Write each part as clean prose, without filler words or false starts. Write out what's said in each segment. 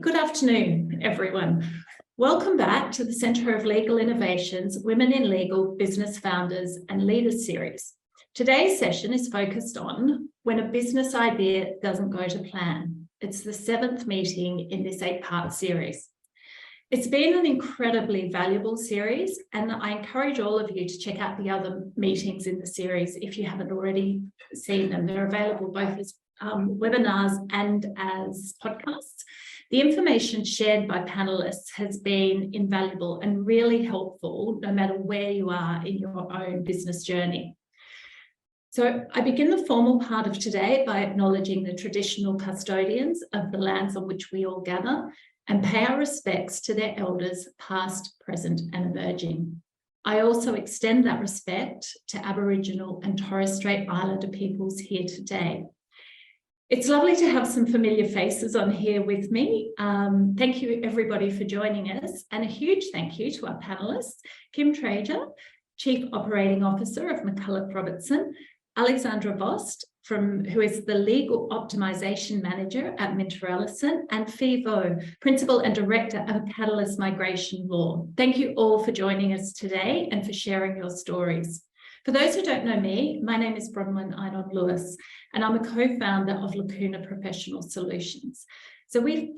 Good afternoon, everyone. Welcome back to the Centre of Legal Innovation's Women in Legal Business Founders and Leaders series. Today's session is focused on when a business idea doesn't go to plan. It's the 7th meeting in this 8-part series. It's been an incredibly valuable series, and I encourage all of you to check out the other meetings in the series if you haven't already seen them. They're available both as webinars and as podcasts. The information shared by panelists has been invaluable and really helpful no matter where you are in your own business journey. So I begin the formal part of today by acknowledging the traditional custodians of the lands on which we all gather and pay our respects to their elders, past, present, and emerging. I also extend that respect to Aboriginal and Torres Strait Islander peoples here today. It's lovely to have some familiar faces on here with me. Thank you, everybody, for joining us. And a huge thank you to our panelists, Kim Trager, Chief Operating Officer of McCulloch Robertson, Alexandra Vost, who is the Legal Optimization Manager at Minter Ellison, and Fee Vo, Principal and Director of Catalyst Migration Law. Thank you all for joining us today and for sharing your stories. For those who don't know me, my name is Bronwyn Idon-Lewis, and I'm a co-founder of Lacuna Professional Solutions. So we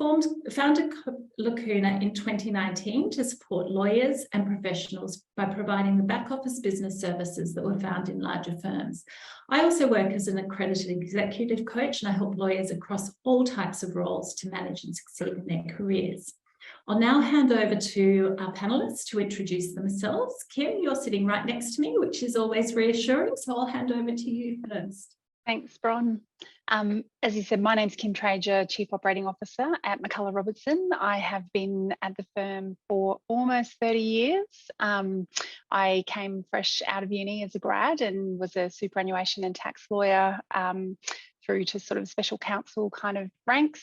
founded Lacuna in 2019 to support lawyers and professionals by providing the back office business services that were found in larger firms. I also work as an accredited executive coach, and I help lawyers across all types of roles to manage and succeed in their careers. I'll now hand over to our panelists to introduce themselves. Kim, you're sitting right next to me, which is always reassuring, so I'll hand over to you first. Thanks, Bron. As you said, my name's Kim Trager, Chief Operating Officer at McCulloch Robertson. I have been at the firm for almost 30 years. I came fresh out of uni as a grad and was a superannuation and tax lawyer through to sort of special counsel kind of ranks.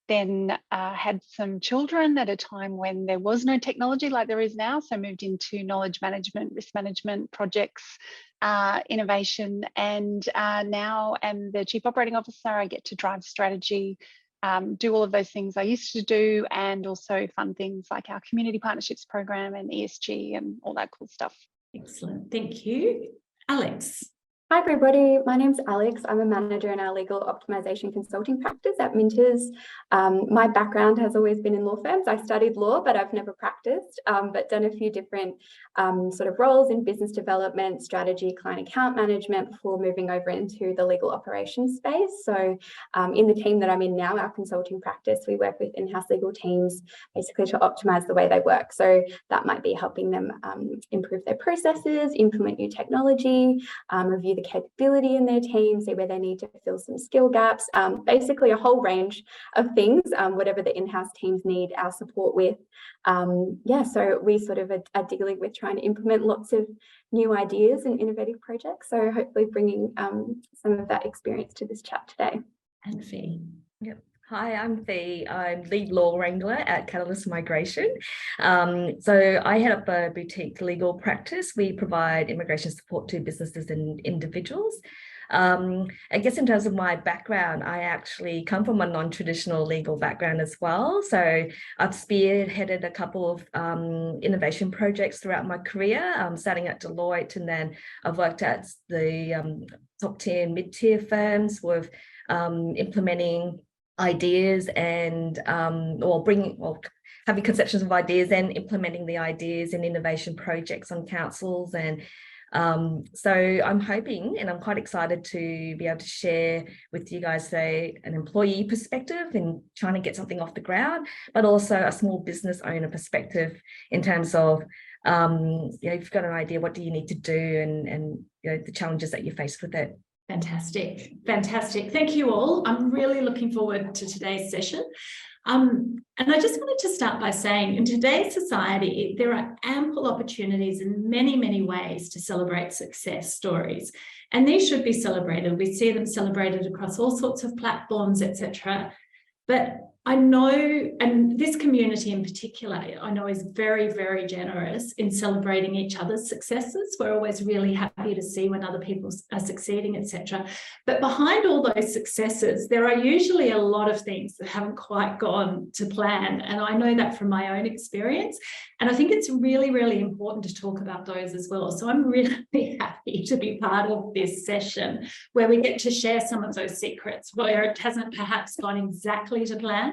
Then had some children at a time when there was no technology like there is now, so moved into knowledge management, risk management, projects, innovation, and now am the Chief Operating Officer. I get to drive strategy, do all of those things I used to do, and also fund things like our community partnerships program and ESG and all that cool stuff. Excellent, thank you. Alex. Hi everybody, my name's Alex. I'm a manager in our legal optimization consulting practice at Minters. My background has always been in law firms. I studied law, but I've never practiced, but done a few different sort of roles in business development, strategy, client account management before moving over into the legal operations space. So in the team that I'm in now, our consulting practice, we work with in-house legal teams basically to optimize the way they work. So that might be helping them improve their processes, implement new technology, review the capability in their team, see where they need to fill some skill gaps, basically a whole range of things, whatever the in-house teams need our support with. So we sort of are dealing with trying to implement lots of new ideas and innovative projects. So hopefully bringing some of that experience to this chat today. And Fee. Yep. Hi, I'm Fee. I'm lead law wrangler at Catalyst Migration. So I head up a boutique legal practice. We provide immigration support to businesses and individuals. I guess in terms of my background, I actually come from a non-traditional legal background as well. So I've spearheaded a couple of innovation projects throughout my career, starting at Deloitte, and then I've worked at the top tier and mid-tier firms with implementing ideas and having conceptions of ideas and implementing the ideas in innovation projects on councils. And so I'm hoping, and I'm quite excited to be able to share with you guys today an employee perspective in trying to get something off the ground, but also a small business owner perspective in terms of if you've got an idea, what do you need to do, and the challenges that you face with it. Fantastic, fantastic. Thank you all. I'm really looking forward to today's session. And I just wanted to start by saying, in today's society, there are ample opportunities in many, many ways to celebrate success stories. And these should be celebrated. We see them celebrated across all sorts of platforms, etc. But I know, and this community in particular, I know is very, very generous in celebrating each other's successes. We're always really happy to see when other people are succeeding, etc. But behind all those successes, there are usually a lot of things that haven't quite gone to plan. And I know that from my own experience. And I think it's really, really important to talk about those as well. So I'm really happy to be part of this session where we get to share some of those secrets where it hasn't perhaps gone exactly to plan.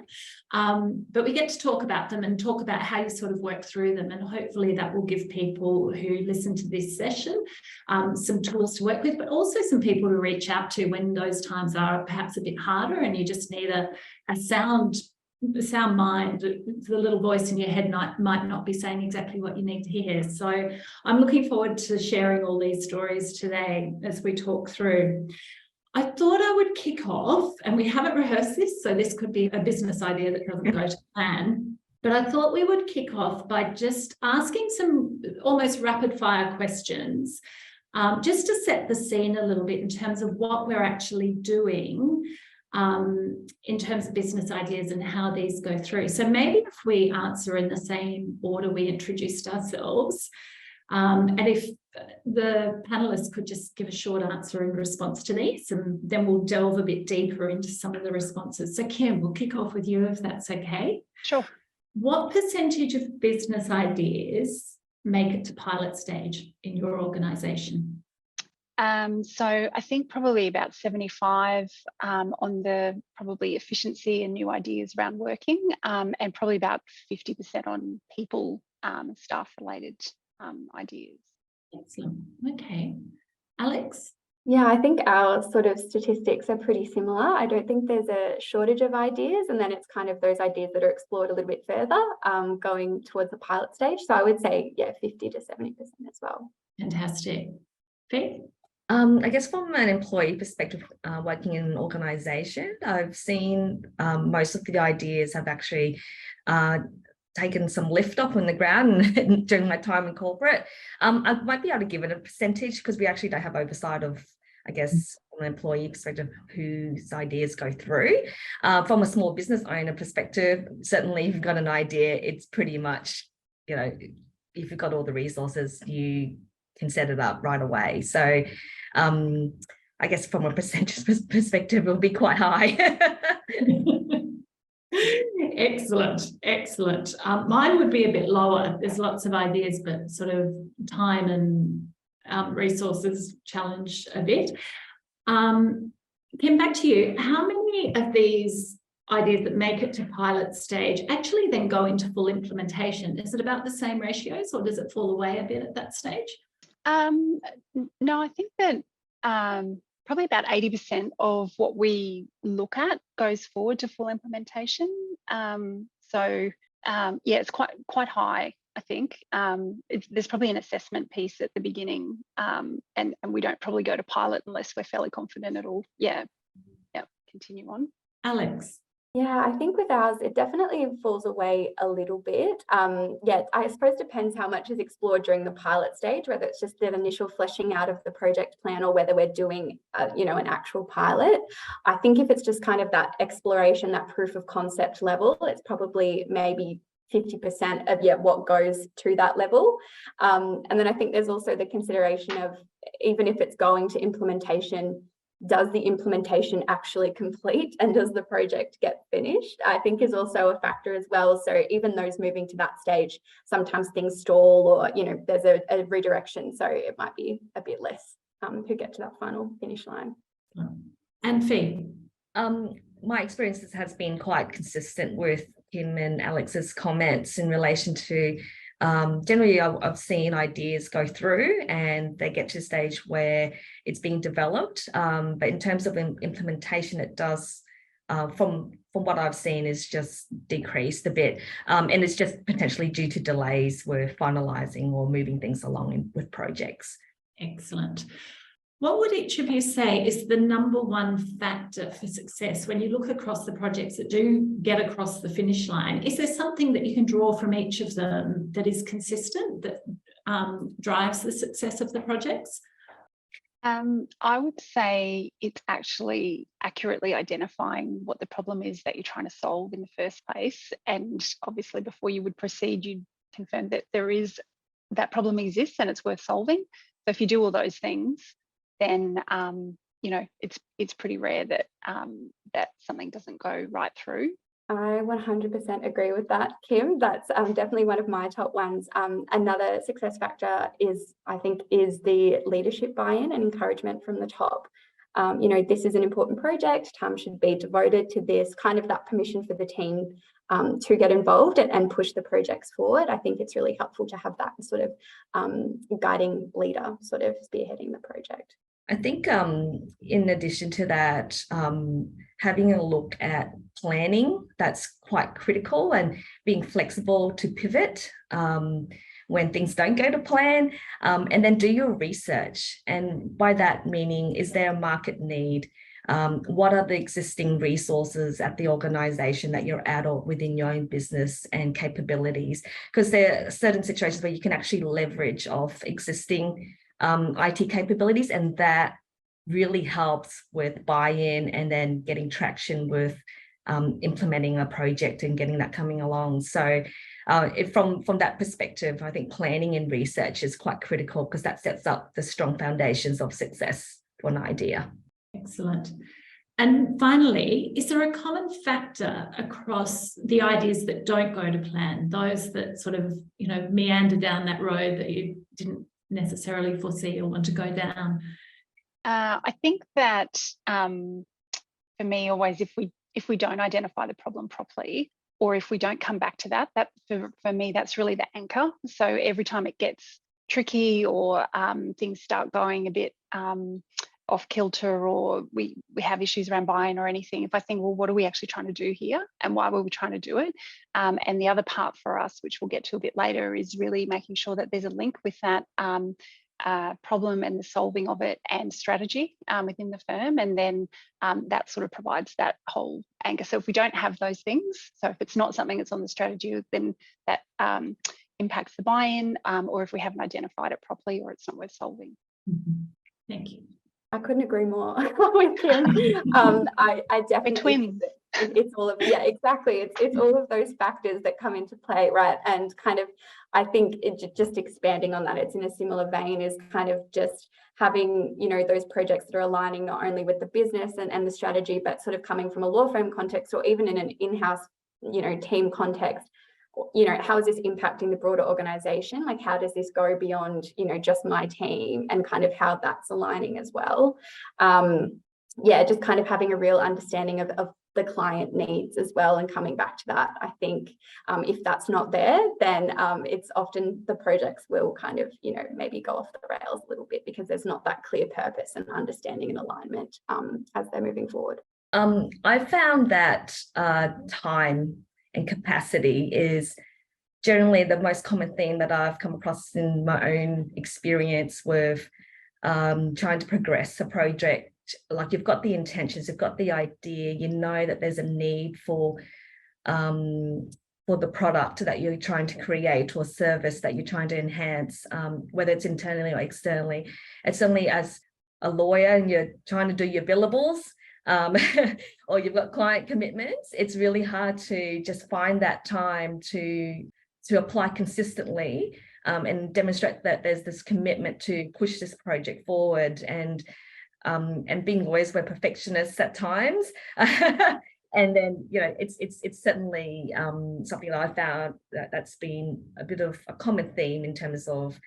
But we get to talk about them and talk about how you sort of work through them. And hopefully that will give people who listen to this session some tools to work with, but also some people to reach out to when those times are perhaps a bit harder and you just need a sound mind. The little voice in your head might not be saying exactly what you need to hear. So I'm looking forward to sharing all these stories today as we talk through. I thought I would kick off, and we haven't rehearsed this, so this could be a business idea that doesn't go to plan, but I thought we would kick off by just asking some almost rapid fire questions, just to set the scene a little bit in terms of what we're actually doing in terms of business ideas and how these go through. So maybe if we answer in the same order we introduced ourselves, and if the panelists could just give a short answer in response to these, and then we'll delve a bit deeper into some of the responses. So Kim, we'll kick off with you if that's okay. Sure. What percentage of business ideas make it to pilot stage in your organisation? So I think probably about 75 on the probably efficiency and new ideas around working, and probably about 50% on people, staff related ideas. Excellent. Okay. Alex? Yeah, I think our sort of statistics are pretty similar. I don't think there's a shortage of ideas, and then it's kind of those ideas that are explored a little bit further, going towards the pilot stage. So I would say, yeah, 50 to 70% as well. Fantastic. Faith? I guess from an employee perspective, working in an organisation, I've seen most of the ideas have actually taken some lift up on the ground during my time in corporate. I might be able to give it a percentage because we actually don't have oversight of, I guess, from an employee perspective, whose ideas go through. From a small business owner perspective, certainly if you've got an idea, it's pretty much, you know, if you've got all the resources, you can set it up right away. So I guess from a percentage perspective, it'll be quite high. Excellent, excellent. Mine would be a bit lower. There's lots of ideas, but sort of time and resources challenge a bit. Kim, back to you. How many of these ideas that make it to pilot stage actually then go into full implementation? Is it about the same ratios, or does it fall away a bit at that stage? No, I think that probably about 80% of what we look at goes forward to full implementation. So yeah, it's quite high, I think. There's probably an assessment piece at the beginning, and we don't probably go to pilot unless we're fairly confident it'll, continue on. Alex? Yeah, I think with ours, it definitely falls away a little bit. Yeah, I suppose it depends how much is explored during the pilot stage, whether it's just the initial fleshing out of the project plan or whether we're doing, an actual pilot. I think if it's just kind of that exploration, that proof of concept level, it's probably maybe 50% of what goes to that level. And then I think there's also the consideration of, even if it's going to implementation, does the implementation actually complete and does the project get finished? I think is also a factor as well. So even those moving to that stage, sometimes things stall or, there's a redirection. So it might be a bit less who get to that final finish line. And Fee? My experiences has been quite consistent with Kim and Alex's comments in relation to generally I've seen ideas go through and they get to a stage where it's being developed. But in terms of implementation, it does, from what I've seen, is just decreased a bit. And it's just potentially due to delays with finalising or moving things along with projects. Excellent. What would each of you say is the number one factor for success when you look across the projects that do get across the finish line? Is there something that you can draw from each of them that is consistent, that drives the success of the projects? I would say it's actually accurately identifying what the problem is that you're trying to solve in the first place. And obviously, before you would proceed, you confirm that that problem exists and it's worth solving. So if you do all those things, then it's pretty rare that that something doesn't go right through. I 100% agree with that, Kim. That's definitely one of my top ones. Another success factor is the leadership buy-in and encouragement from the top. This is an important project. Time should be devoted to this, kind of that permission for the team to get involved and push the projects forward. I think it's really helpful to have that sort of guiding leader sort of spearheading the project. I think in addition to that, having a look at planning, that's quite critical, and being flexible to pivot when things don't go to plan, and then do your research. And by that meaning, is there a market need? What are the existing resources at the organization that you're at or within your own business and capabilities? Because there are certain situations where you can actually leverage off existing IT capabilities, and that really helps with buy-in and then getting traction with implementing a project and getting that coming along. So from that perspective, I think planning and research is quite critical, because that sets up the strong foundations of success for an idea. Excellent. And finally, is there a common factor across the ideas that don't go to plan, those that sort of, meander down that road that you didn't necessarily foresee or want to go down? I think that for me, always, if we don't identify the problem properly, or if we don't come back to that for me, that's really the anchor. So every time it gets tricky, or things start going a bit off kilter, or we have issues around buy-in or anything, if I think, well, what are we actually trying to do here, and why were we trying to do it? And the other part for us, which we'll get to a bit later, is really making sure that there's a link with that problem and the solving of it and strategy within the firm. And then that sort of provides that whole anchor. So if we don't have those things, so if it's not something that's on the strategy, then that impacts the buy-in, or if we haven't identified it properly, or it's not worth solving. Mm-hmm. Thank you. I couldn't agree more with Kim. I definitely think it's all of, yeah, exactly. It's all of those factors that come into play, right? And kind of, I think just expanding on that, it's in a similar vein, is kind of just having, those projects that are aligning not only with the business and the strategy, but sort of coming from a law firm context, or even in an in-house, team context. How is this impacting the broader organization? Like, how does this go beyond, just my team, and kind of how that's aligning as well. Just kind of having a real understanding of the client needs as well, and coming back to that. I think if that's not there, then it's often the projects will kind of, maybe go off the rails a little bit, because there's not that clear purpose and understanding and alignment as they're moving forward. I found that time and capacity is generally the most common theme that I've come across in my own experience with trying to progress a project. Like, you've got the intentions, you've got the idea, that there's a need for the product that you're trying to create, or service that you're trying to enhance, whether it's internally or externally. And certainly as a lawyer, and you're trying to do your billables, or you've got client commitments, it's really hard to just find that time to apply consistently and demonstrate that there's this commitment to push this project forward. And being lawyers, we're perfectionists at times. And then, it's certainly something that I found that's been a bit of a common theme in terms of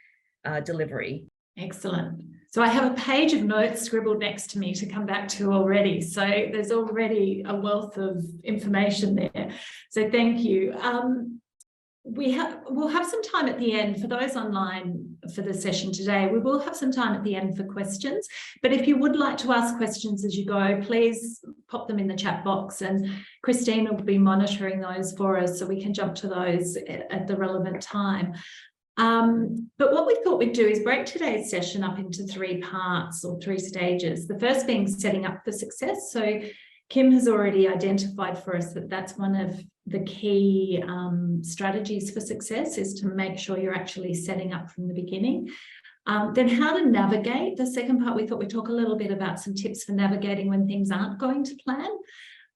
delivery. Excellent. So I have a page of notes scribbled next to me to come back to already. So there's already a wealth of information there. So thank you. We'll have some time at the end for those online for the session today. We will have some time at the end for questions, but if you would like to ask questions as you go, please pop them in the chat box, and Christine will be monitoring those for us, so we can jump to those at the relevant time. But what we thought we'd do is break today's session up into 3 parts, or 3 stages. The first being setting up for success. So Kim has already identified for us that that's one of the key strategies for success, is to make sure you're actually setting up from the beginning. Then how to navigate. The second part, we thought we'd talk a little bit about some tips for navigating when things aren't going to plan.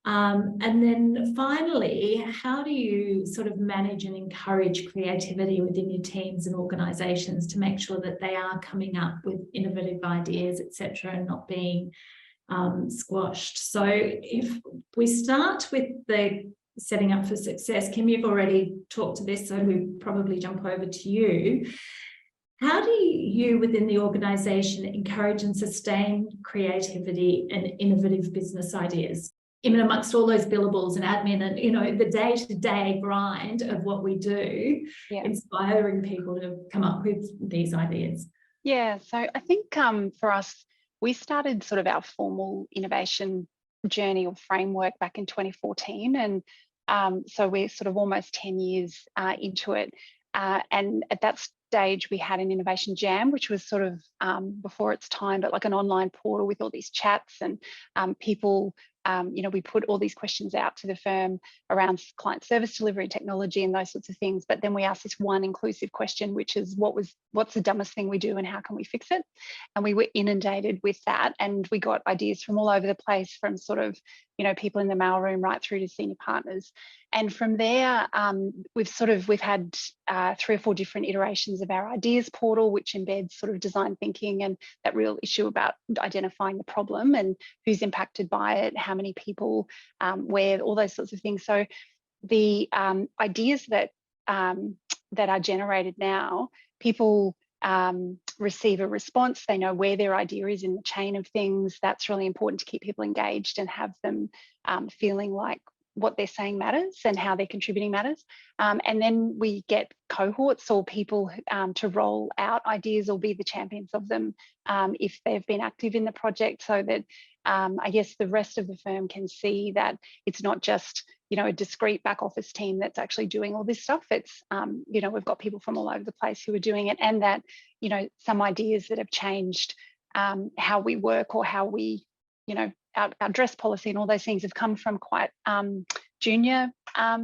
And then finally, how do you sort of manage and encourage creativity within your teams and organisations to make sure that they are coming up with innovative ideas, etc., and not being squashed? So if we start with the setting up for success, Kim, you've already talked to this, so we probably jump over to you. How do you within the organisation encourage and sustain creativity and innovative business ideas? Even amongst all those billables and admin and, you know, the day-to-day grind of what we do, inspiring people to come up with these ideas? Yeah, so I think for us, we started sort of our formal innovation journey or framework back in 2014. And so we're sort of almost 10 years into it. And at that stage, we had an innovation jam, which was sort of before its time, but like an online portal with all these chats and people. You know, we put all these questions out to the firm around client service delivery, technology, and those sorts of things. But then we asked this one inclusive question, which is what's the dumbest thing we do and how can we fix it? And we were inundated with that, and we got ideas from all over the place, from sort of, you know, people in the mailroom right through to senior partners. And from there, we've had 3 or 4 different iterations of our ideas portal, which embeds sort of design thinking and that real issue about identifying the problem and who's impacted by it, how many people, where, all those sorts of things. So the ideas that are generated now, people receive a response, they know where their idea is in the chain of things. That's really important to keep people engaged and have them feeling like what they're saying matters and how they're contributing matters. And then we get cohorts or people to roll out ideas or be the champions of them if they've been active in the project, so that I guess the rest of the firm can see that it's not just, you know, a discrete back office team that's actually doing all this stuff. It's, you know, we've got people from all over the place who are doing it, and that, you know, some ideas that have changed how we work or how we, you know, our dress policy and all those things have come from quite junior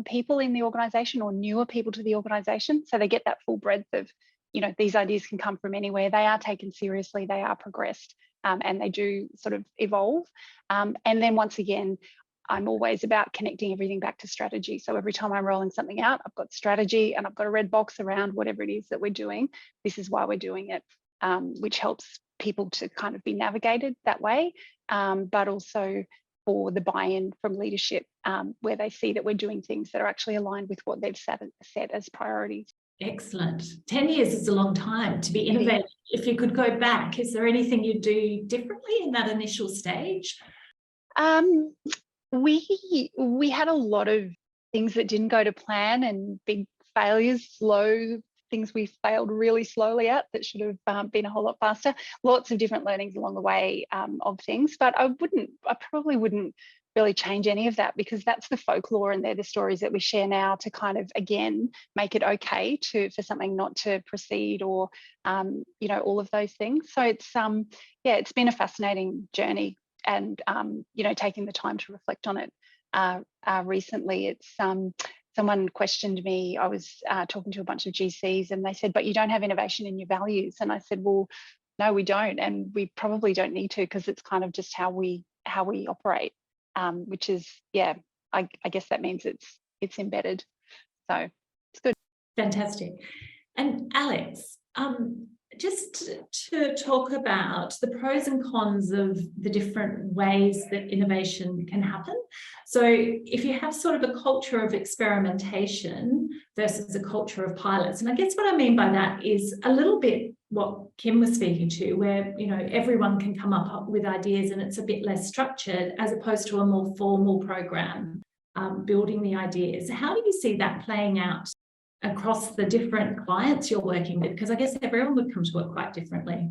people in the organisation or newer people to the organisation. So they get that full breadth of, you know, these ideas can come from anywhere. They are taken seriously, they are progressed, and they do sort of evolve. And then once again, I'm always about connecting everything back to strategy. So every time I'm rolling something out, I've got strategy and I've got a red box around whatever it is that we're doing. This is why we're doing it, which helps people to kind of be navigated that way, but also for the buy-in from leadership, where they see that we're doing things that are actually aligned with what they've set as priorities. Excellent. 10 years is a long time to be innovative. If you could go back, is there anything you'd do differently in that initial stage? We had a lot of things that didn't go to plan and big failures, slow things we failed really slowly at that should have been a whole lot faster. Lots of different learnings along the way of things, but I probably wouldn't really change any of that, because that's the folklore and they're the stories that we share now to kind of, again, make it okay for something not to proceed, or you know, all of those things. So it's it's been a fascinating journey, and you know, taking the time to reflect on it recently. It's someone questioned me. I was talking to a bunch of GCs and they said, but you don't have innovation in your values. And I said, well, no, we don't. And we probably don't need to, because it's kind of just how we operate, which is, I guess that means it's embedded. So it's good. Fantastic. And Alex, just to talk about the pros and cons of the different ways that innovation can happen. So if you have sort of a culture of experimentation versus a culture of pilots, and I guess what I mean by that is a little bit what Kim was speaking to, where, you know, everyone can come up with ideas and it's a bit less structured, as opposed to a more formal program building the ideas. How do you see that playing out across the different clients you're working with? Because I guess everyone would come to it quite differently.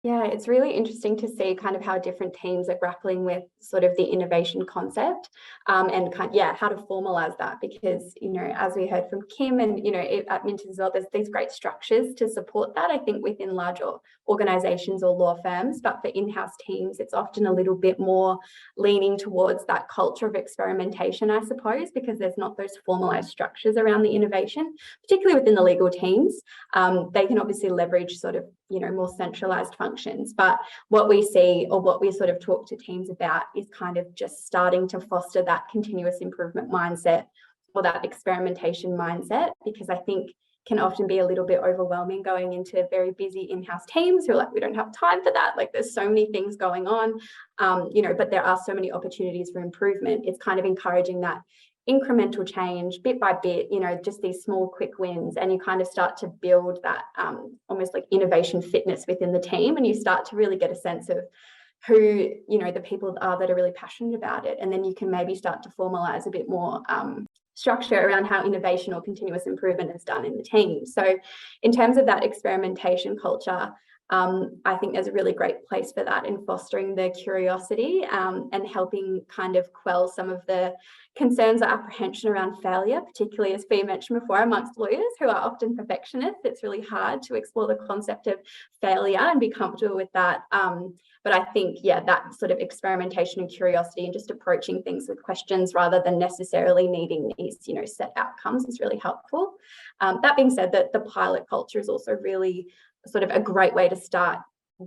Yeah, it's really interesting to see kind of how different teams are grappling with sort of the innovation concept and how to formalize that, because, you know, as we heard from Kim and, you know, at Mint as well, there's these great structures to support that, I think, within larger organizations or law firms. But for in-house teams, it's often a little bit more leaning towards that culture of experimentation, I suppose, because there's not those formalized structures around the innovation, particularly within the legal teams. They can obviously leverage sort of, you know, more centralized functions. But what we see, or what we sort of talk to teams about, is kind of just starting to foster that continuous improvement mindset or that experimentation mindset, because I think can often be a little bit overwhelming going into very busy in-house teams who are like, we don't have time for that. Like, there's so many things going on, you know, but there are so many opportunities for improvement. It's kind of encouraging that incremental change bit by bit, you know, just these small quick wins, and you kind of start to build that almost like innovation fitness within the team, and you start to really get a sense of who, you know, the people are that are really passionate about it. And then you can maybe start to formalize a bit more structure around how innovation or continuous improvement is done in the team. So in terms of that experimentation culture, I think there's a really great place for that in fostering the curiosity and helping kind of quell some of the concerns or apprehension around failure, particularly, as Fee mentioned before, amongst lawyers who are often perfectionists. It's really hard to explore the concept of failure and be comfortable with that. But I think, yeah, that sort of experimentation and curiosity and just approaching things with questions rather than necessarily needing these, you know, set outcomes is really helpful. That being said, that the pilot culture is also really sort of a great way to start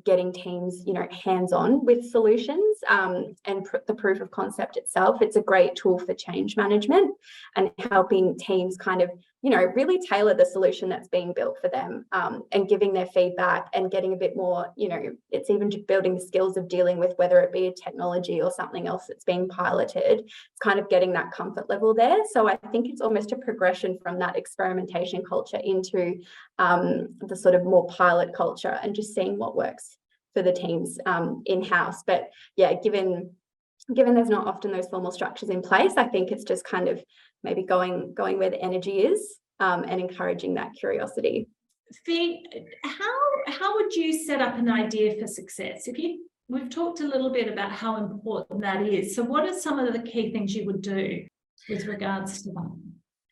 getting teams, you know, hands-on with solutions and the proof of concept itself. It's a great tool for change management and helping teams kind of, you know, really tailor the solution that's being built for them and giving their feedback and getting a bit more, you know, it's even building the skills of dealing with whether it be a technology or something else that's being piloted. It's kind of getting that comfort level there. So I think it's almost a progression from that experimentation culture into the sort of more pilot culture and just seeing what works for the teams in-house. But yeah, given there's not often those formal structures in place, I think it's just kind of maybe going where the energy is and encouraging that curiosity. Fee, how would you set up an idea for success? We've talked a little bit about how important that is. So what are some of the key things you would do with regards to that?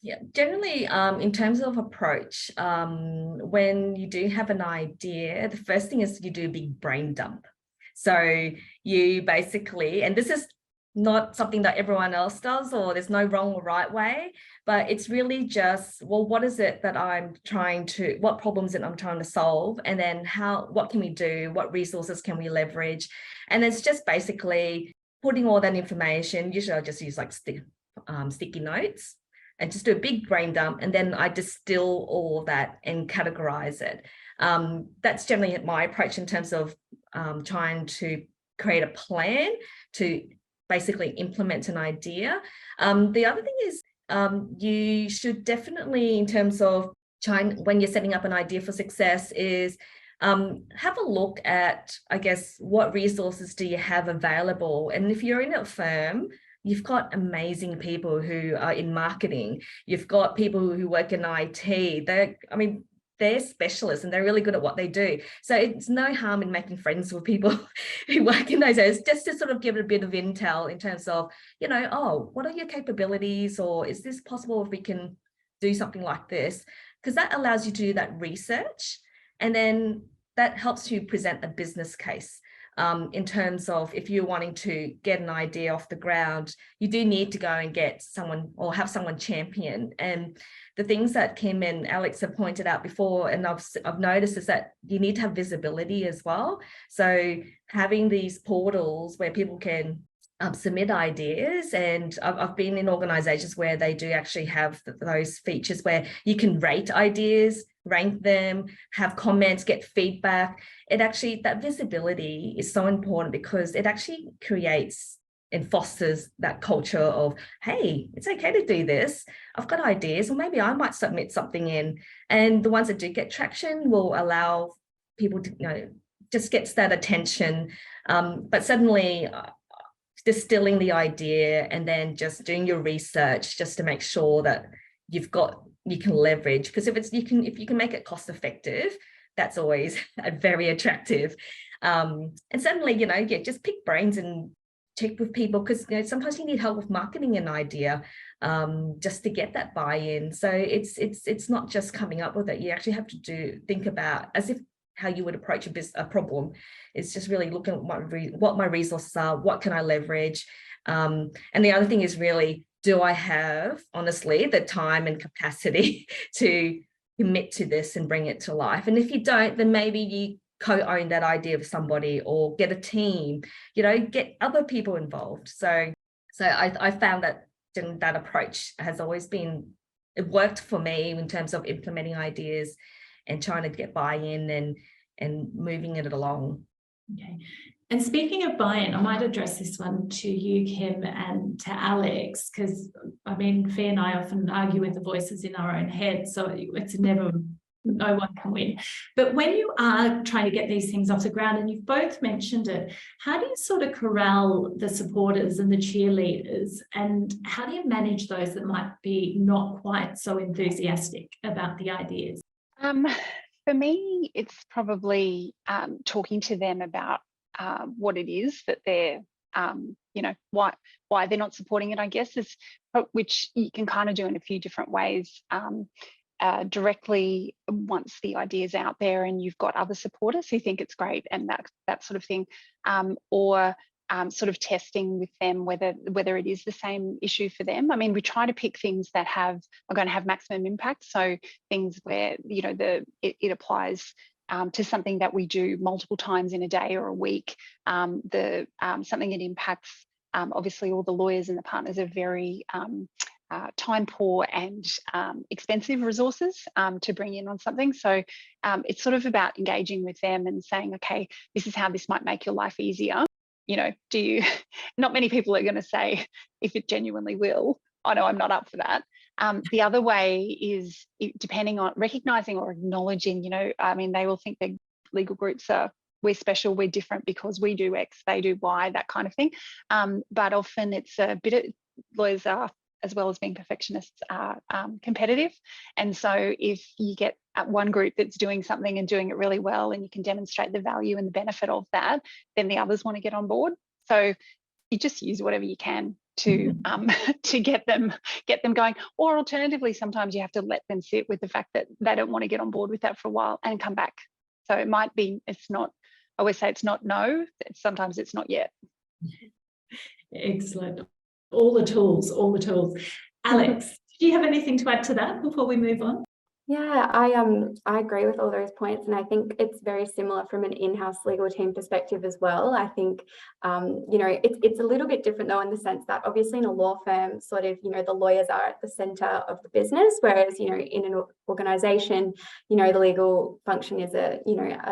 Yeah, generally, in terms of approach, when you do have an idea, the first thing is you do a big brain dump. So you basically, and this is not something that everyone else does, or there's no wrong or right way, but it's really just, well, what is it that what problems that I'm trying to solve? And then what can we do? What resources can we leverage? And it's just basically putting all that information. Usually I just use like sticky notes and just do a big brain dump. And then I distill all of that and categorize it. That's generally my approach in terms of trying to create a plan to basically implement an idea. The other thing is you should definitely, in terms of when you're setting up an idea for success, is have a look at, I guess, what resources do you have available? And if you're in a firm, you've got amazing people who are in marketing. You've got people who work in IT. They're specialists and they're really good at what they do. So it's no harm in making friends with people who work in those areas, just to sort of give it a bit of intel in terms of, you know, oh, what are your capabilities? Or is this possible if we can do something like this? Because that allows you to do that research. And then that helps you present a business case. In terms of if you're wanting to get an idea off the ground, you do need to go and get someone or have someone champion. And the things that Kim and Alex have pointed out before, and I've noticed, is that you need to have visibility as well. So having these portals where people can submit ideas, and I've been in organizations where they do actually have those features where you can rate ideas, rank them, have comments, get feedback. That visibility is so important because it actually creates and fosters that culture of, hey, it's okay to do this. I've got ideas, or maybe I might submit something in. And the ones that do get traction will allow people to, you know, just gets that attention. But suddenly distilling the idea and then just doing your research just to make sure that you can leverage, because if you can make it cost effective, that's always very attractive. And suddenly, yeah, just pick brains and check with people, because sometimes you need help with marketing an idea just to get that buy-in. So it's not just coming up with it. You actually have to think about as if how you would approach a problem. It's just really looking at what my resources are, what can I leverage, and the other thing is really, do I have honestly the time and capacity to commit to this and bring it to life? And if you don't, then maybe you co-own that idea with somebody, or get a team, get other people involved. So I found that approach has always been, it worked for me in terms of implementing ideas and trying to get buy-in and moving it along. Okay. And speaking of buy-in, I might address this one to you, Kim, and to Alex, because I mean, Fee and I often argue with the voices in our own head, so it's never, no one can win. But when you are trying to get these things off the ground, and you've both mentioned it, how do you sort of corral the supporters and the cheerleaders, and how do you manage those that might be not quite so enthusiastic about the ideas? For me, it's probably talking to them about what it is that they're, why they're not supporting it, I guess, is which you can kind of do in a few different ways. Directly, once the idea is out there and you've got other supporters who think it's great and that sort of thing, or sort of testing with them whether it is the same issue for them. I mean, we try to pick things that are going to have maximum impact. So things where it applies to something that we do multiple times in a day or a week. Something that impacts. Obviously, all the lawyers and the partners are very time poor and expensive resources to bring in on something. So it's sort of about engaging with them and saying, okay, this is how this might make your life easier. Not many people are going to say, if it genuinely will, oh no, I'm not up for that. The other way is depending on recognizing or acknowledging, I mean, they will think that legal groups we're special, we're different because we do X, they do Y, that kind of thing. But often it's a bit of, lawyers are, as well as being perfectionists, are competitive. And so if you get one group that's doing something and doing it really well, and you can demonstrate the value and the benefit of that, then the others want to get on board. So you just use whatever you can to to get them going. Or alternatively, sometimes you have to let them sit with the fact that they don't want to get on board with that for a while and come back. So it might be, it's not, I always say it's not no, sometimes it's not yet. Excellent. All the tools. Alex, do you have anything to add to that before we move on? Yeah, I agree with all those points, and I think it's very similar from an in-house legal team perspective as well. I think it's a little bit different though, in the sense that obviously in a law firm, sort of, the lawyers are at the center of the business, whereas in an organization, the legal function is a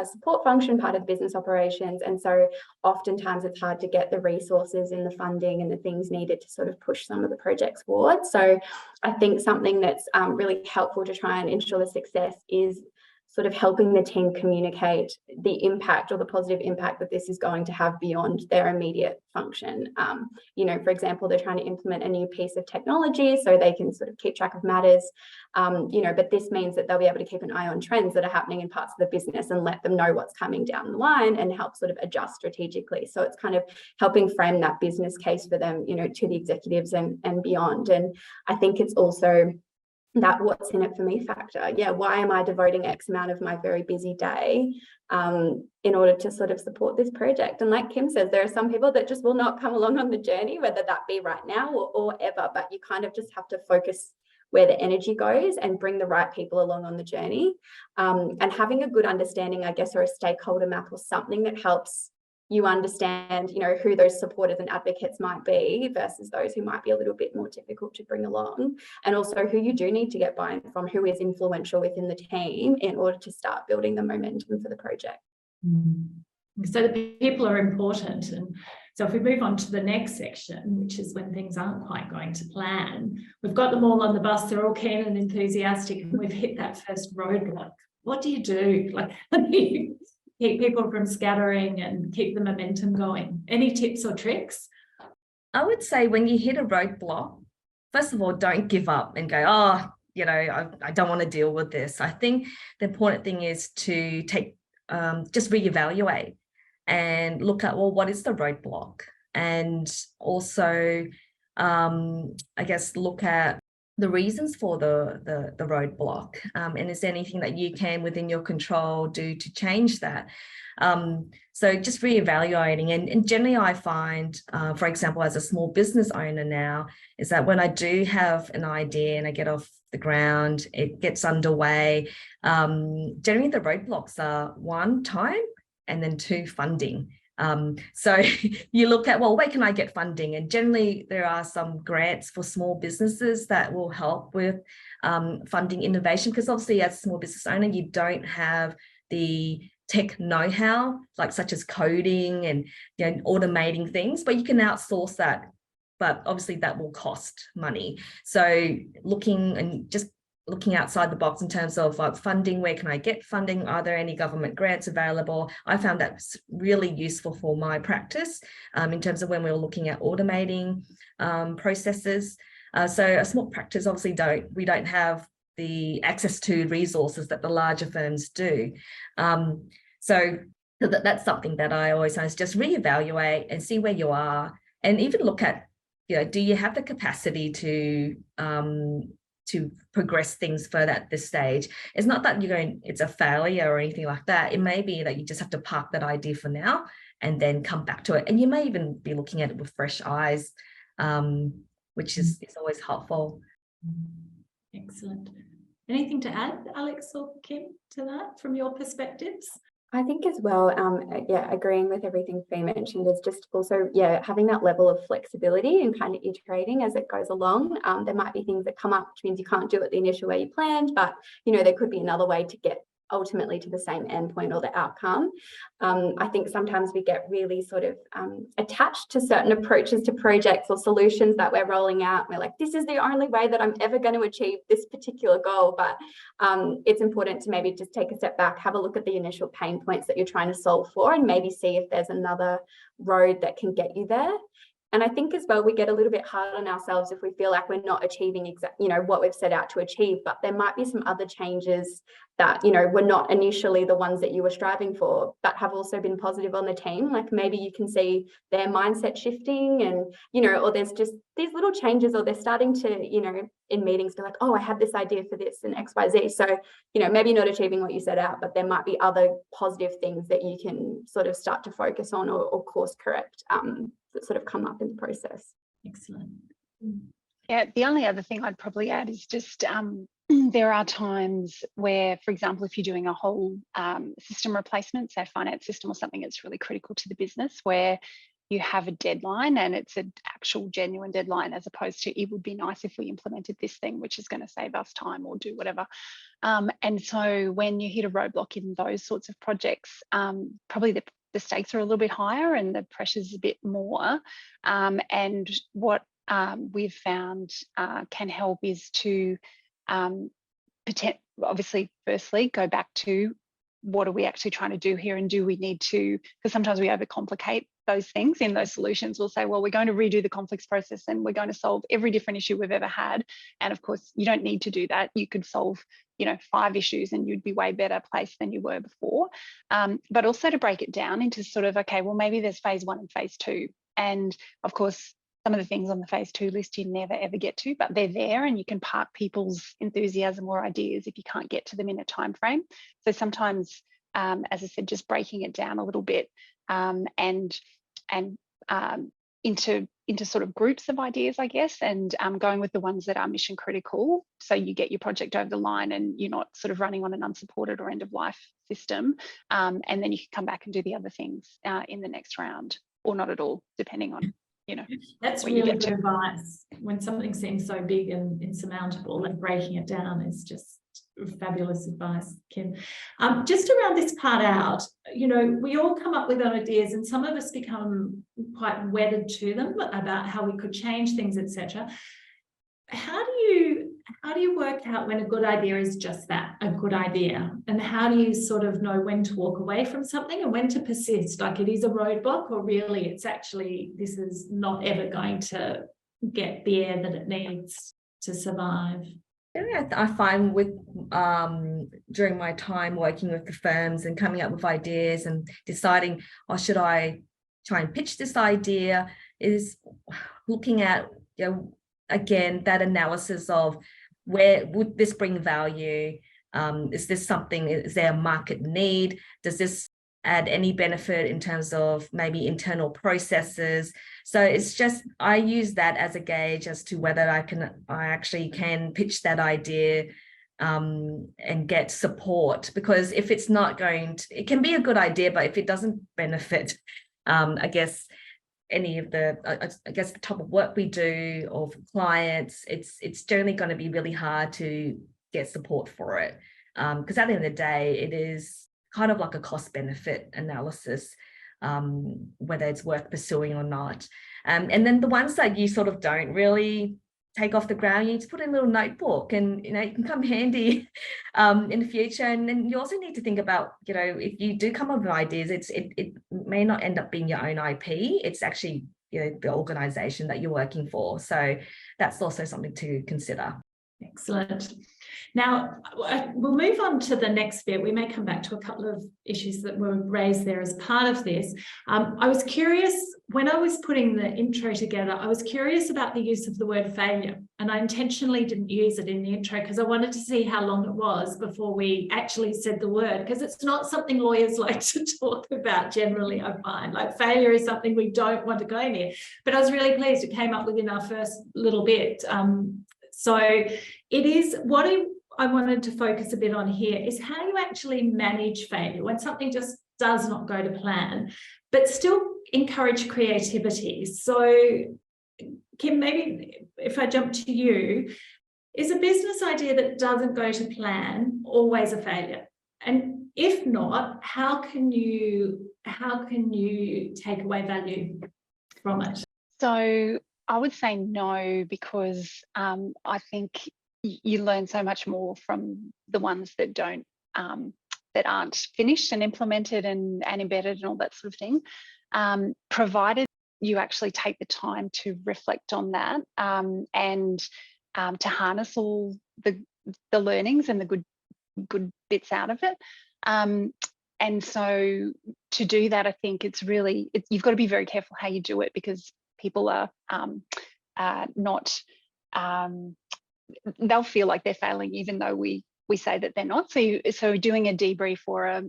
support function, part of business operations, and so oftentimes it's hard to get the resources and the funding and the things needed to sort of push some of the projects forward. So I think something that's really helpful to try and ensure the success is sort of helping the team communicate the impact or the positive impact that this is going to have beyond their immediate function. For example, they're trying to implement a new piece of technology so they can sort of keep track of matters, but this means that they'll be able to keep an eye on trends that are happening in parts of the business and let them know what's coming down the line and help sort of adjust strategically. So it's kind of helping frame that business case for them, to the executives and beyond. And I think it's also that what's in it for me factor. Yeah, why am I devoting X amount of my very busy day in order to sort of support this project? And like Kim says, there are some people that just will not come along on the journey, whether that be right now or ever, but you kind of just have to focus where the energy goes and bring the right people along on the journey. And having a good understanding, I guess, or a stakeholder map or something that helps you understand, who those supporters and advocates might be versus those who might be a little bit more difficult to bring along, and also who you do need to get buy-in from, who is influential within the team in order to start building the momentum for the project. So the people are important. And so if we move on to the next section, which is when things aren't quite going to plan, we've got them all on the bus, they're all keen and enthusiastic, and we've hit that first roadblock. What do you do? Like, keep people from scattering and keep the momentum going? Any tips or tricks? I would say when you hit a roadblock, first of all, don't give up and go, I don't want to deal with this. I think the important thing is to take, just reevaluate. and look at, well, what is the roadblock? And also, I guess, look at the reasons for the roadblock, and is there anything that you can, within your control, do to change that? So just reevaluating, and generally I find, for example, as a small business owner now, is that when I do have an idea and I get off the ground, it gets underway, generally the roadblocks are, one, time, and then two, funding. So you look at, well, where can I get funding? And generally there are some grants for small businesses that will help with funding innovation, because obviously as a small business owner, you don't have the tech know-how, like such as coding and automating things, but you can outsource that. But obviously that will cost money. So looking outside the box in terms of funding, where can I get funding? Are there any government grants available? I found that's really useful for my practice in terms of when we were looking at automating processes. So a small practice, obviously we don't have the access to resources that the larger firms do. So that's something that I always say, is just reevaluate and see where you are, and even look at, do you have the capacity to progress things further at this stage? It's not that it's a failure or anything like that. It may be that you just have to park that idea for now and then come back to it. And you may even be looking at it with fresh eyes, which is always helpful. Excellent. Anything to add, Alex or Kim, to that from your perspectives? I think as well, agreeing with everything Fee mentioned, is just also, having that level of flexibility and kind of iterating as it goes along. There might be things that come up, which means you can't do it the initial way you planned, but, there could be another way to get ultimately to the same endpoint or the outcome. I think sometimes we get really sort of attached to certain approaches to projects or solutions that we're rolling out. We're like, this is the only way that I'm ever going to achieve this particular goal. But it's important to maybe just take a step back, have a look at the initial pain points that you're trying to solve for, and maybe see if there's another road that can get you there. And I think as well, we get a little bit hard on ourselves if we feel like we're not achieving what we've set out to achieve, but there might be some other changes that, were not initially the ones that you were striving for, but have also been positive on the team. Like maybe you can see their mindset shifting and, or there's just these little changes, or they're starting to, in meetings be like, oh, I had this idea for this and X, Y, Z. So, maybe you're not achieving what you set out, but there might be other positive things that you can sort of start to focus on or course correct that sort of come up in the process. Excellent. Yeah, the only other thing I'd probably add is just there are times where, for example, if you're doing a whole system replacement, say finance system or something that's really critical to the business, where you have a deadline and it's an actual genuine deadline, as opposed to, it would be nice if we implemented this thing, which is going to save us time or do whatever. And so when you hit a roadblock in those sorts of projects, probably the stakes are a little bit higher and the pressure's a bit more. And what we've found can help is to obviously, firstly, go back to what are we actually trying to do here, and do we need to, because sometimes we overcomplicate those things in those solutions. We'll say, well, we're going to redo the conflicts process and we're going to solve every different issue we've ever had. And of course, you don't need to do that. You could solve 5 issues and you'd be way better placed than you were before. But also to break it down into sort of, okay, well, maybe there's phase 1 and phase 2. And of course, some of the things on the phase 2 list you never ever get to, but they're there, and you can park people's enthusiasm or ideas if you can't get to them in a time frame. So sometimes, as I said, just breaking it down a little bit and into sort of groups of ideas, I guess, and going with the ones that are mission critical, so you get your project over the line and you're not sort of running on an unsupported or end of life system, and then you can come back and do the other things in the next round, or not at all, depending on that's really good advice. When something seems so big and insurmountable, and breaking it down is just fabulous advice, Kim. Just to round this part out, we all come up with ideas, and some of us become quite wedded to them about how we could change things, etc. How do you work out when a good idea is just that, a good idea? And how do you sort of know when to walk away from something and when to persist? Like, it is a roadblock, or really it's actually, this is not ever going to get the air that it needs to survive? Yeah, I find with during my time working with the firms and coming up with ideas and deciding, oh, should I try and pitch this idea, is looking at, again, that analysis of where would this bring value? Is this something, is there a market need? Does this add any benefit in terms of maybe internal processes? So it's just, I use that as a gauge as to whether I actually can pitch that idea and get support. Because if it's not going to, it can be a good idea, but if it doesn't benefit, I guess, any of the, I guess the type of work we do or for clients, it's generally going to be really hard to get support for it. Because at the end of the day, it is kind of like a cost benefit analysis, whether it's worth pursuing or not. And then the ones that you sort of don't really take off the ground, you need to put in a little notebook, and it can come handy in the future. And then you also need to think about, if you do come up with ideas, it may not end up being your own IP. It's actually the organization that you're working for. So that's also something to consider. Excellent. Now, we'll move on to the next bit. We may come back to a couple of issues that were raised there as part of this. I was curious, when I was putting the intro together, I was curious about the use of the word failure. And I intentionally didn't use it in the intro because I wanted to see how long it was before we actually said the word, because it's not something lawyers like to talk about generally, I find. Like, failure is something we don't want to go near. But I was really pleased it came up within our first little bit. So it is what I wanted to focus a bit on here is how you actually manage failure when something just does not go to plan, but still encourage creativity. So Kim, maybe if I jump to you, is a business idea that doesn't go to plan always a failure? And if not, how can you take away value from it? So I would say no, because I think you learn so much more from the ones that don't, that aren't finished and implemented and embedded and all that sort of thing, provided you actually take the time to reflect on that and to harness all the learnings and the good bits out of it. And so to do that, I think you've got to be very careful how you do it, because people are not, they'll feel like they're failing even though we say that they're not. So doing a debrief or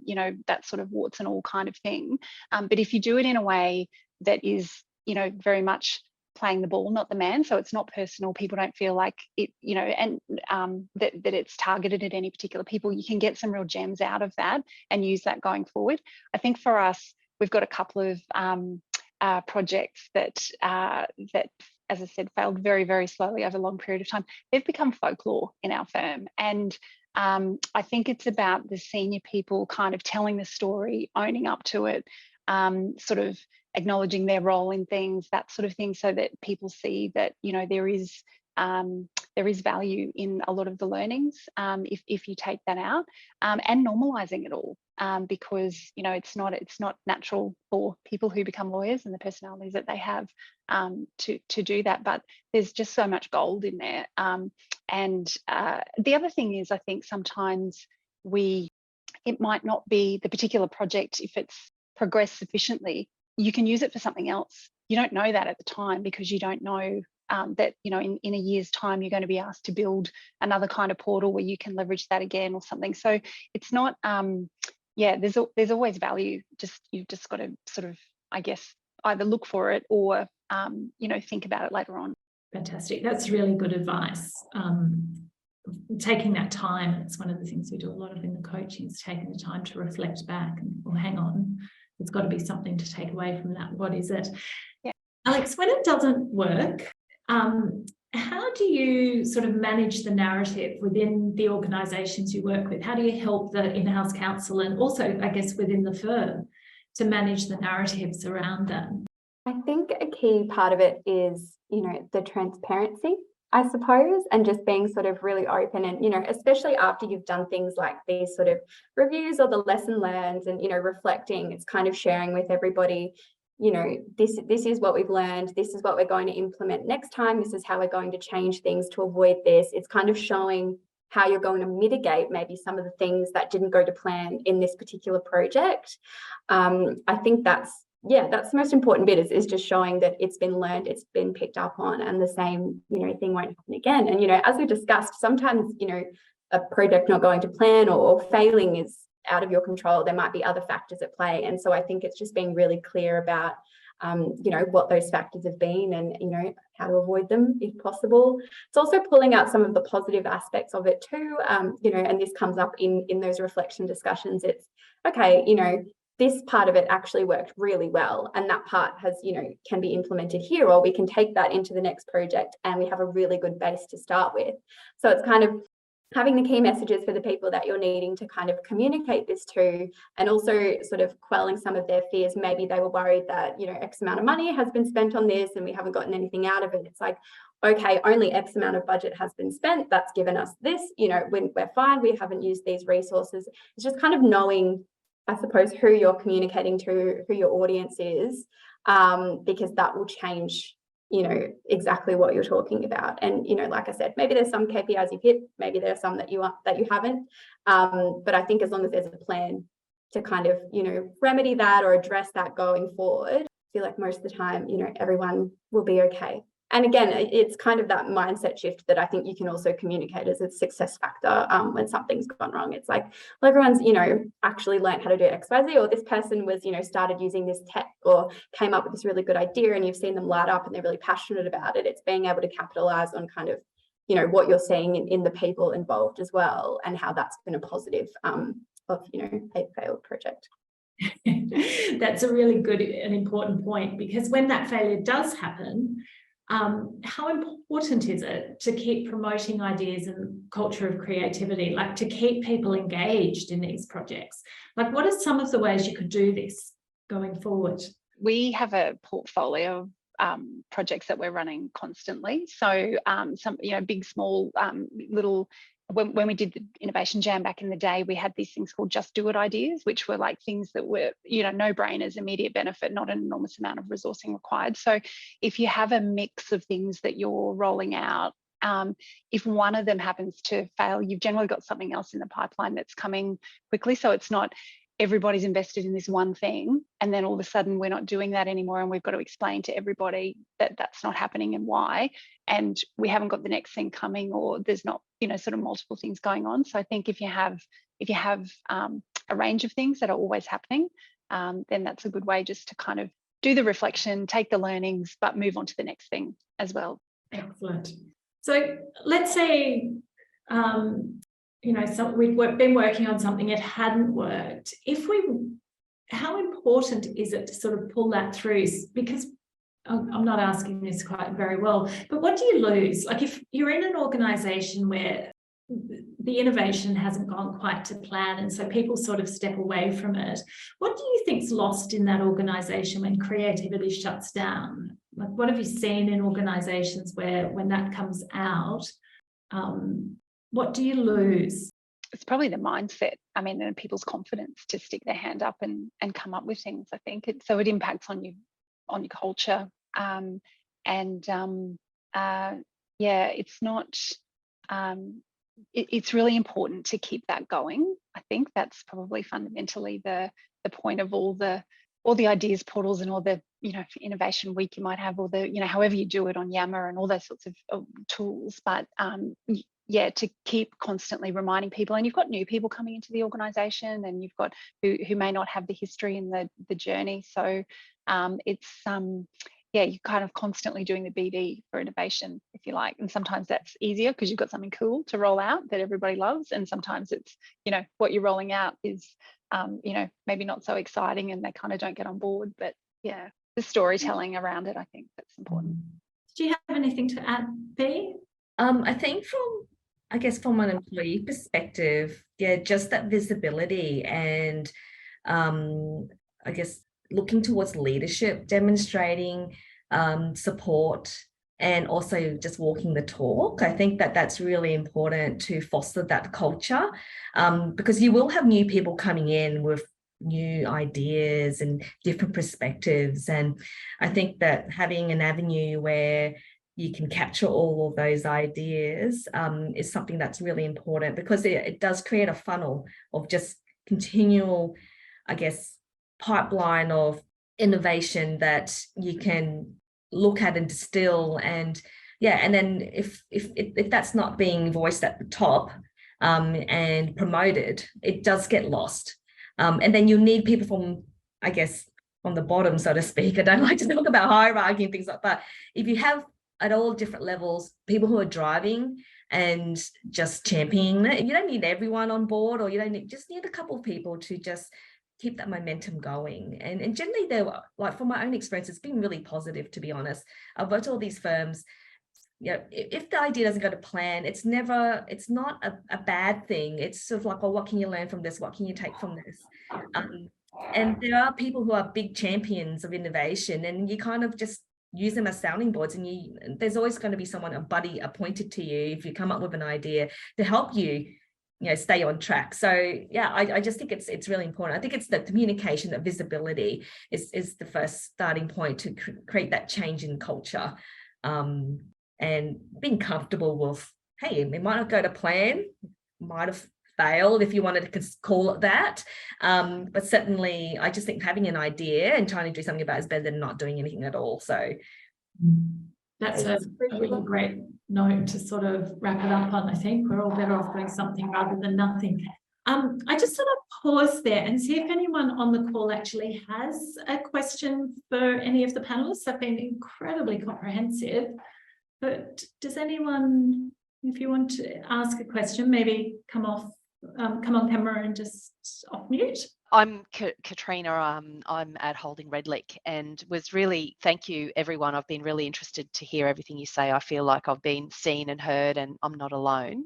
that sort of warts and all kind of thing. But if you do it in a way that is, very much playing the ball, not the man, so it's not personal, people don't feel like it, and that it's targeted at any particular people, you can get some real gems out of that and use that going forward. I think for us, we've got a couple of projects that, as I said, failed very, very slowly over a long period of time. They've become folklore in our firm. And I think it's about the senior people kind of telling the story, owning up to it, sort of acknowledging their role in things, that sort of thing, so that people see that, there is value in a lot of the learnings if you take that out, and normalizing it all, because it's not natural for people who become lawyers and the personalities that they have to do that, but there's just so much gold in there. And the other thing is, I think sometimes it might not be the particular project, if it's progressed sufficiently, you can use it for something else. You don't know that at the time, because you don't know that in a year's time you're going to be asked to build another kind of portal where you can leverage that again or something. So it's not there's always value. You've just got to sort of, I guess, either look for it or think about it later on. Fantastic. That's really good advice. Taking that time, it's one of the things we do a lot of in the coaching, is taking the time to reflect back and, well, hang on, there's got to be something to take away from that. What is it? Yeah. Alex, when it doesn't work, how do you sort of manage the narrative within the organisations you work with? How do you help the in-house counsel and also, I guess, within the firm to manage the narratives around that? I think a key part of it is, the transparency, I suppose, and just being sort of really open and, especially after you've done things like these sort of reviews or the lesson learned and, reflecting, it's kind of sharing with everybody, this is what we've learned, this is what we're going to implement next time, this is how we're going to change things to avoid this. It's kind of showing how you're going to mitigate maybe some of the things that didn't go to plan in this particular project. I think that's the most important bit, is just showing that it's been learned, it's been picked up on, and the same, thing won't happen again. And, as we discussed, sometimes, a project not going to plan or failing is out of your control. There might be other factors at play. And so I think it's just being really clear about, what those factors have been and, how to avoid them if possible. It's also pulling out some of the positive aspects of it too, and this comes up in those reflection discussions. It's, okay, this part of it actually worked really well, and that part has, can be implemented here, or we can take that into the next project and we have a really good base to start with. So it's kind of having the key messages for the people that you're needing to kind of communicate this to, and also sort of quelling some of their fears. Maybe they were worried that, X amount of money has been spent on this and we haven't gotten anything out of it. It's like, okay, only X amount of budget has been spent. That's given us this, we're fine. We haven't used these resources. It's just kind of knowing, I suppose, who you're communicating to, who your audience is, because that will change exactly what you're talking about. And like I said, maybe there's some KPIs you've hit, maybe there are some that you haven't, but I think as long as there's a plan to kind of remedy that or address that going forward, I feel like most of the time everyone will be okay. And again, it's kind of that mindset shift that I think you can also communicate as a success factor when something's gone wrong. It's like, well, everyone's, actually learned how to do XYZ, or this person was, started using this tech or came up with this really good idea, and you've seen them light up and they're really passionate about it. It's being able to capitalize on kind of, what you're seeing in the people involved as well, and how that's been a positive of, a failed project. That's a really good and important point, because when that failure does happen, how important is it to keep promoting ideas and culture of creativity, like to keep people engaged in these projects? Like, what are some of the ways you could do this going forward? We have a portfolio of projects that we're running constantly. So some, big, small, little. When we did the Innovation Jam back in the day, we had these things called just do it ideas, which were like things that were, no-brainers, immediate benefit, not an enormous amount of resourcing required. So if you have a mix of things that you're rolling out, if one of them happens to fail, you've generally got something else in the pipeline that's coming quickly. So it's not everybody's invested in this one thing and then all of a sudden we're not doing that anymore, and we've got to explain to everybody that that's not happening and why, and we haven't got the next thing coming, or there's not, sort of multiple things going on. So I think if you have a range of things that are always happening, then that's a good way just to kind of do the reflection, take the learnings, but move on to the next thing as well. Excellent. So let's say so we've been working on something, it hadn't worked. How important is it to sort of pull that through? Because I'm not asking this quite very well, but what do you lose? Like, if you're in an organisation where the innovation hasn't gone quite to plan, and so people sort of step away from it, what do you think's lost in that organisation when creativity shuts down? Like, what have you seen in organisations where when that comes out, what do you lose? It's probably the mindset. I mean, and people's confidence to stick their hand up and come up with things. I think it impacts on your culture. It's not. It's really important to keep that going. I think that's probably fundamentally the point of all the ideas portals and all the innovation week you might have, or the however you do it on Yammer and all those sorts of tools. But to keep constantly reminding people, and you've got new people coming into the organisation, and you've got who may not have the history and the journey. So you're kind of constantly doing the BD for innovation, if you like. And sometimes that's easier because you've got something cool to roll out that everybody loves. And sometimes it's, what you're rolling out is, maybe not so exciting and they kind of don't get on board. But yeah, the storytelling around it, I think that's important. Do you have anything to add, Bea? I think from an employee perspective, just that visibility and I guess looking towards leadership, demonstrating support, and also just walking the talk. I think that's really important to foster that culture, because you will have new people coming in with new ideas and different perspectives. And I think that having an avenue where you can capture all of those ideas is something that's really important, because it does create a funnel of just continual, I guess, pipeline of innovation that you can look at and distill. And yeah, and then if that's not being voiced at the top and promoted, it does get lost. And then you need people from, I guess, on the bottom, so to speak. I don't like to talk about hierarchy and things like that. If you have at all different levels, people who are driving and just championing it, you don't need everyone on board, or you don't need, just need a couple of people to just keep that momentum going. And generally, they're like, from my own experience, it's been really positive, to be honest. I've worked at all these firms. You know, if the idea doesn't go to plan, it's not a bad thing. It's sort of like, oh, what can you learn from this? What can you take from this? And there are people who are big champions of innovation, and you kind of just use them as sounding boards, and there's always going to be someone, a buddy appointed to you if you come up with an idea to help you, stay on track. So yeah, I just think it's really important. I think it's the communication, the visibility is the first starting point to create that change in culture, and being comfortable with, hey, it might not go to plan, might have failed, if you wanted to call it that, but certainly I just think having an idea and trying to do something about it is better than not doing anything at all. So that's a really great note to sort of wrap it up on. I think we're all better off doing something rather than nothing. I just sort of pause there and see if anyone on the call actually has a question for any of the panelists. They've been incredibly comprehensive, but does anyone, if you want to ask a question, maybe come on camera and just off mute. I'm Katrina. I'm at Holding Redlick, and was really, thank you everyone. I've been really interested to hear everything you say. I feel like I've been seen and heard, and I'm not alone.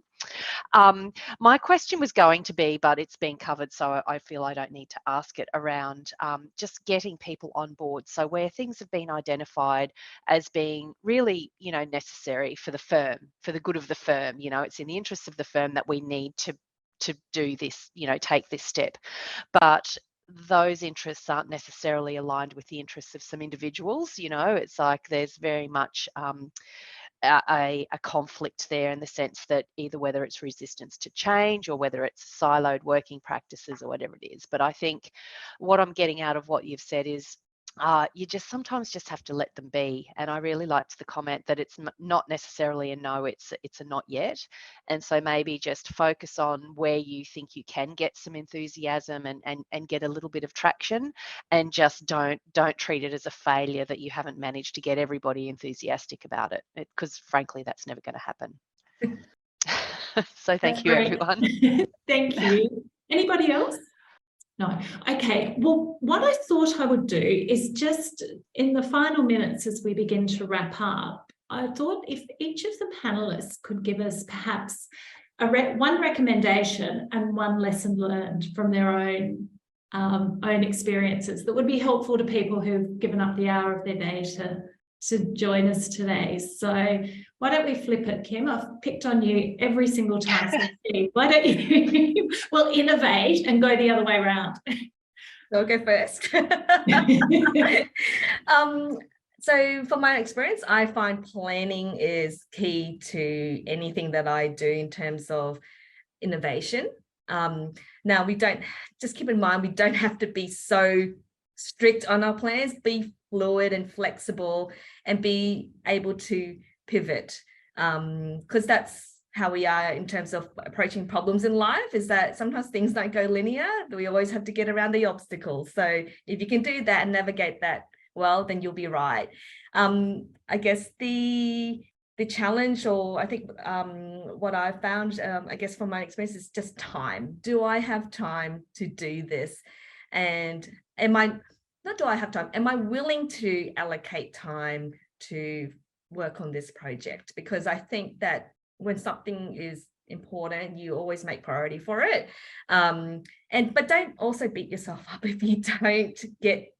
My question was going to be, but it's been covered, so I feel I don't need to ask it, around just getting people on board. So where things have been identified as being really, necessary for the firm, for the good of the firm, it's in the interests of the firm that we need to do this, take this step. But those interests aren't necessarily aligned with the interests of some individuals. It's like there's very much a conflict there, in the sense that either whether it's resistance to change or whether it's siloed working practices or whatever it is. But I think what I'm getting out of what you've said is you just sometimes just have to let them be. And I really liked the comment that it's not necessarily a no, it's a not yet. And so maybe just focus on where you think you can get some enthusiasm and get a little bit of traction, and just don't treat it as a failure that you haven't managed to get everybody enthusiastic about it, because frankly that's never going to happen. So thank you, everyone. Thank you. Anybody else? No. Okay. Well, what I thought I would do is just in the final minutes as we begin to wrap up, I thought if each of the panelists could give us perhaps one recommendation and one lesson learned from their own experiences that would be helpful to people who've given up the hour of their day to join us today. So why don't we flip it, Kim? I've picked on you every single time. So why don't you well innovate and go the other way around? I'll go first. So from my experience, I find planning is key to anything that I do in terms of innovation. Now, we don't, just keep in mind, we don't have to be so strict on our plans. Be fluid and flexible, and be able to pivot, because that's how we are in terms of approaching problems in life, is that sometimes things don't go linear. We always have to get around the obstacles. So if you can do that and navigate that well, then you'll be right. I guess the challenge, or I think what I found, I guess from my experience, is just time. Do I have time to do this? And not do I have time, am I willing to allocate time to work on this project? Because I think that when something is important, you always make priority for it. But don't also beat yourself up if you don't get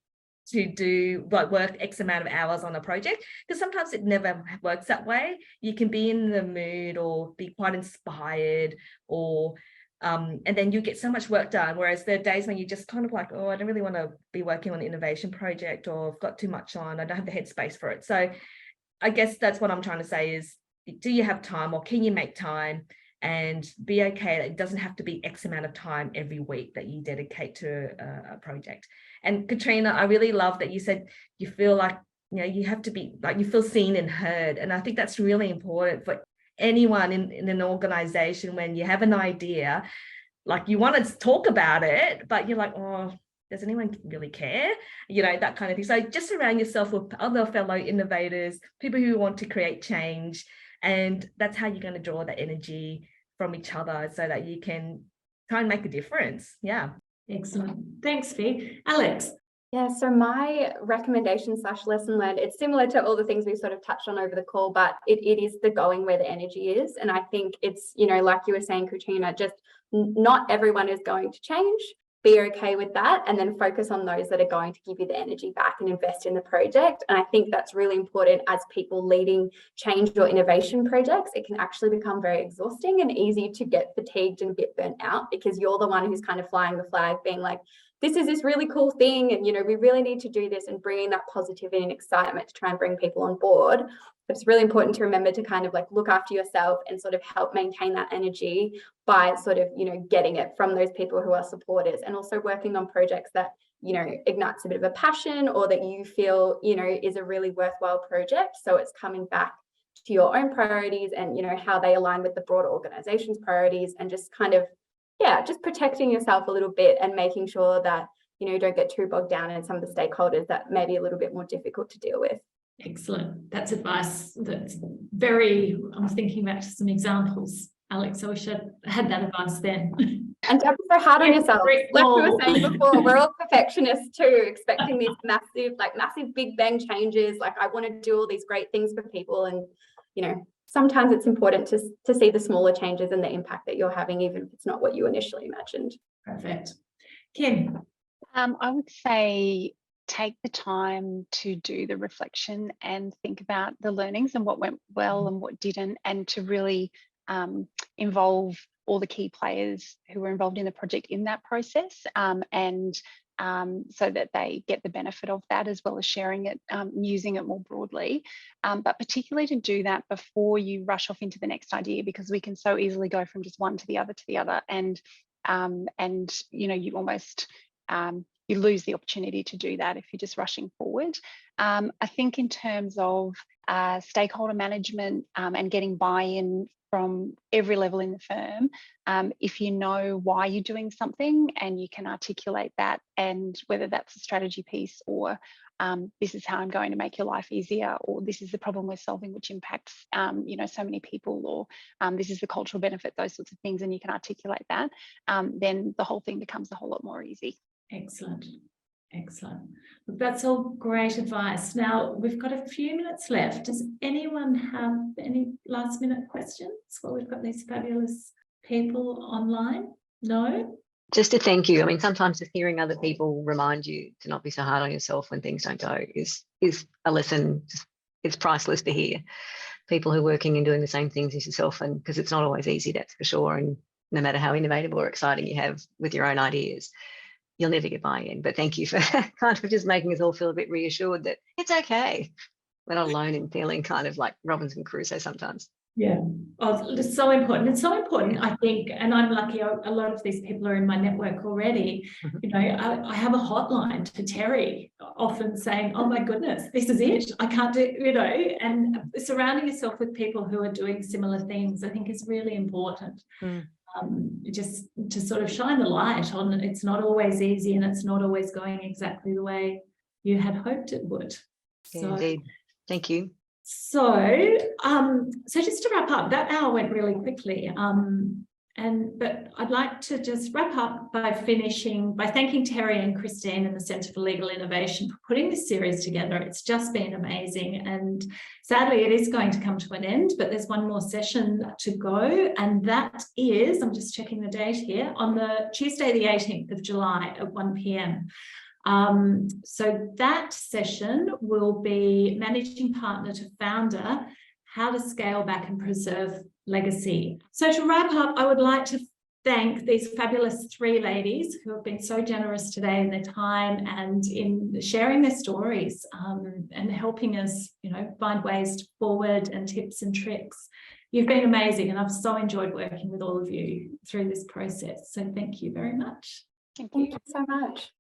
to do work X amount of hours on a project, because sometimes it never works that way. You can be in the mood or be quite inspired, or And then you get so much work done. Whereas there are days when you just kind of like, oh, I don't really want to be working on an innovation project, or I've got too much on, I don't have the headspace for it. So I guess that's what I'm trying to say is, do you have time, or can you make time, and be okay that it doesn't have to be X amount of time every week that you dedicate to a project. And Katrina, I really love that you said you feel like, you know, you have to be like, you feel seen and heard. And I think that's really important for anyone in an organization. When you have an idea, like you want to talk about it, but you're like, oh, does anyone really care? You know, that kind of thing. So just surround yourself with other fellow innovators, people who want to create change. And that's how you're going to draw that energy from each other so that you can try and make a difference. Yeah. Excellent. Thanks, Fee. Alex. Yeah, so my recommendation / lesson learned, it's similar to all the things we sort of touched on over the call, but it is the going where the energy is. And I think it's, you know, like you were saying, Katrina, just not everyone is going to change. Be okay with that, and then focus on those that are going to give you the energy back and invest in the project. And I think that's really important as people leading change or innovation projects. It can actually become very exhausting and easy to get fatigued and a bit burnt out, because you're the one who's kind of flying the flag, being like, this is this really cool thing, and, you know, we really need to do this, and bringing that positivity and excitement to try and bring people on board. It's really important to remember to kind of like look after yourself and sort of help maintain that energy by sort of, you know, getting it from those people who are supporters, and also working on projects that, you know, ignites a bit of a passion, or that you feel, you know, is a really worthwhile project. So it's coming back to your own priorities and, you know, how they align with the broader organization's priorities, and just kind of, yeah, just protecting yourself a little bit and making sure that, you know, you don't get too bogged down in some of the stakeholders that may be a little bit more difficult to deal with. Excellent. That's advice that's very, I'm thinking back to some examples, Alex. I wish I had that advice then. And don't be so hard on yourself. Like we were saying before, we're all perfectionists too, expecting these massive big bang changes. Like, I want to do all these great things for people. And, you know, sometimes it's important to see the smaller changes and the impact that you're having, even if it's not what you initially imagined. Perfect. Kim. I would say take the time to do the reflection and think about the learnings and what went well and what didn't, and to really involve all the key players who were involved in the project in that process, so that they get the benefit of that, as well as sharing it, using it more broadly, but particularly to do that before you rush off into the next idea, because we can so easily go from just one to the other, and you know, you almost you lose the opportunity to do that if you're just rushing forward. I think in terms of stakeholder management and getting buy-in from every level in the firm, if you know why you're doing something and you can articulate that, and whether that's a strategy piece, or this is how I'm going to make your life easier, or this is the problem we're solving which impacts you know, so many people, or this is the cultural benefit, those sorts of things, and you can articulate that, then the whole thing becomes a whole lot more easy. Excellent. Excellent. That's all great advice. Now we've got a few minutes left. Does anyone have any last minute questions while we've got these fabulous people online? No? Just to thank you. I mean, sometimes just hearing other people remind you to not be so hard on yourself when things don't go is a lesson. It's priceless to hear people who are working and doing the same things as yourself, and because it's not always easy, that's for sure. And no matter how innovative or exciting you have with your own ideas, you'll never get buy-in. But thank you for kind of just making us all feel a bit reassured that it's okay. We're not alone in feeling kind of like Robinson Crusoe sometimes. Yeah, oh, it's so important. It's so important, I think, and I'm lucky a lot of these people are in my network already. You know, I have a hotline to Terry, often saying, oh my goodness, this is it. I can't do, you know, and surrounding yourself with people who are doing similar things, I think, is really important. Just to sort of shine the light on it's not always easy, and it's not always going exactly the way you had hoped it would. Yeah, so indeed. Thank you. So just to wrap up, that hour went really quickly. But I'd like to just wrap up by finishing by thanking Terry and Christine and the Centre for Legal Innovation for putting this series together. It's just been amazing, and sadly it is going to come to an end, but there's one more session to go, and that is, I'm just checking the date here, on the Tuesday the 18th of July at 1 p.m. So that session will be Managing Partner to Founder, How to Scale Back and Preserve Legacy. So to wrap up, I would like to thank these fabulous three ladies who have been so generous today in their time and in sharing their stories, and helping us, find ways forward and tips and tricks. You've been amazing, and I've so enjoyed working with all of you through this process. So thank you very much. Thank Thank you. you so much.